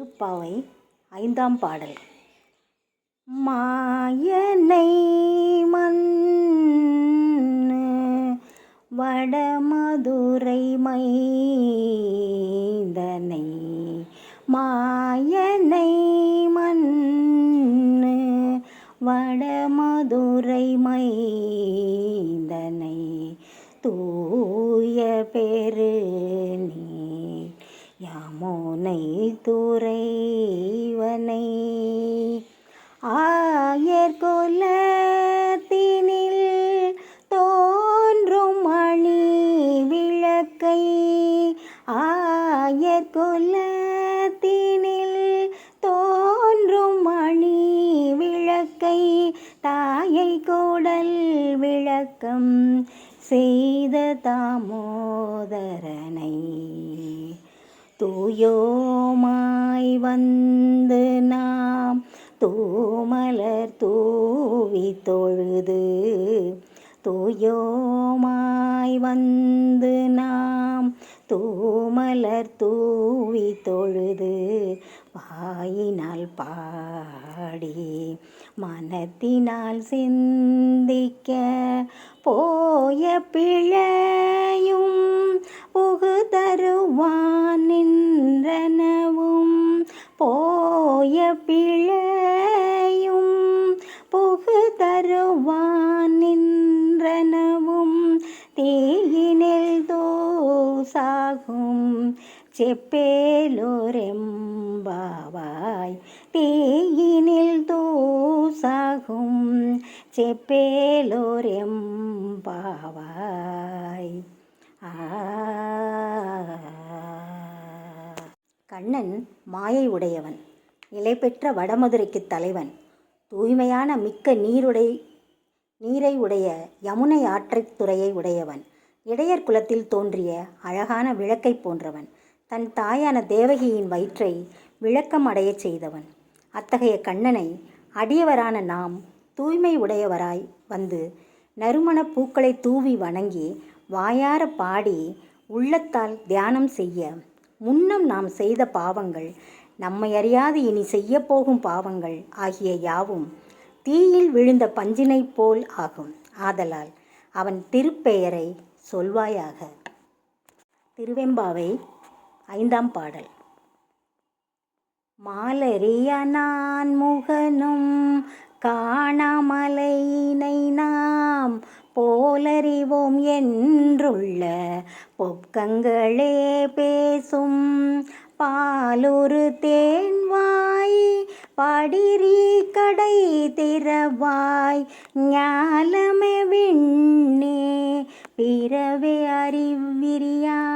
திருப்பாவை 5ஆம் பாடல். மாயனை மன்னு வடமதுரை மைந்தனை, மாயனை மன்னு வடமதுரை மைந்தனை, தூய பெருநீர் யமுனை துறைவனை, ஆயர்குலத்தினில் தோன்றும் மணி விளக்கை, ஆயர்குலத்தினில் தோன்றும் மணி விளக்கை, தாயை கூடல் விளக்கம் செய்த தாமோதரனை, தூயோமாய் வந்து நாம் தூமலர் தூவி தொழுது, தூயோமாய் வந்து நாம் தூமலர் தூவி தொழுது, வாயினால் பாடி மனத்தினால் சிந்திக்க, போய பிழையும் புகு தருவான் நின்றனவும், போய பிழையும் புகு தருவான் நின்றனவும், தீயினில் தூசாகும் செப்பேலோரெம்பாவாய், தீயினில் தூசாகும் செப்பேலோரெம்பாவாய். கண்ணன் மாயை உடையவன், நிலை பெற்ற வடமதுரைக்கு தலைவன், தூய்மையான மிக்க நீரை உடைய யமுனை ஆற்றைத் துறையை உடையவன், இடையர் குலத்தில் தோன்றிய அழகான விளக்கை போன்றவன், தன் தாயான தேவகியின் வயிற்றை விளக்கம் அடையச் செய்தவன். அத்தகைய கண்ணனை அடியவரான நாம் தூய்மை உடையவராய் வந்து நறுமண பூக்களை தூவி வணங்கி வாயார பாடி உள்ளத்தால் தியானம் செய்ய, முன்னம் நாம் செய்த பாவங்கள், நம்மை அறியாது இனி செய்யப்போகும் பாவங்கள் ஆகிய யாவும் தீயில் விழுந்த பஞ்சினை போல் ஆகும். ஆதலால் அவன் திருப்பெயரை சொல்வாயாக. திருவெம்பாவை 5ஆம் பாடல். மாலரிய நான் முகனும் காணாமலையினை நாம் போலறிவோம் என்றுள்ள பொக்கங்களே பேசும், பாலுரு தேன்வாய் படிரி கடை திறவாய், ஞாலமே விண்ணே பிறவே அறிவிரியான்,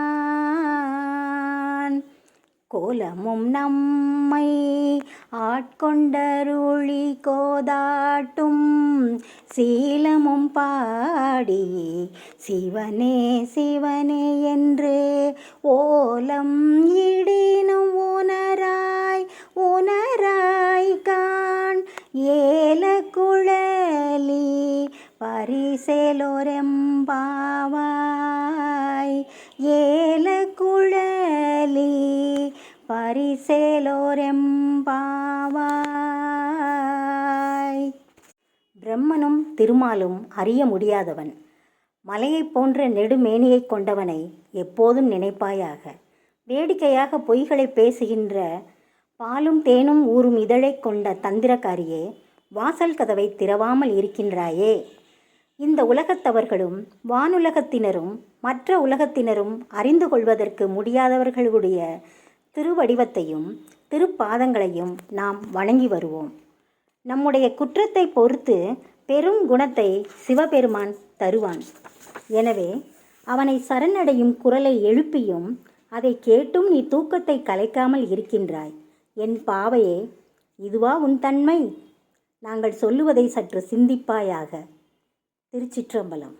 கோலமும் நம்மை ஆட்கொண்டருளி கோதாட்டும், சீலமும் பாடி சிவனே சிவனே என்று ஓலம் இடினும் உணராய் உணராய் காண், ஏல குழலி பரிசேலோரெம்பாவாய், ஏல குழலி பரிசேலோரெம்பாவாய். பிரம்மனும் திருமாலும் அறிய முடியாதவன், மலையைப் போன்ற நெடுமேனியை கொண்டவனை எப்போதும் நினைப்பாயாக. வேடிக்கையாக பொய்களை பேசுகின்ற பாலும் தேனும் ஊறும் இதழை கொண்ட தந்திரக்காரியே, வாசல் கதவை திறவாமல் இருக்கின்றாயே. இந்த உலகத்தவர்களும் வானுலகத்தினரும் மற்ற உலகத்தினரும் அறிந்து கொள்வதற்கு முடியாதவர்களுடைய திருவடிவத்தையும் திருப்பாதங்களையும் நாம் வணங்கி வருவோம். நம்முடைய குற்றத்தை பொறுத்து பெரும் குணத்தை சிவபெருமான் தருவான். எனவே அவனை சரணடையும் குரலை எழுப்பியும் அதை கேட்டும் நீ தூக்கத்தை கலைக்காமல் இருக்கின்றாய். என் பாவையே, இதுவா உன் தன்மை? நாங்கள் சொல்லுவதை சற்று சிந்திப்பாயாக. திருச்சிற்றம்பலம்.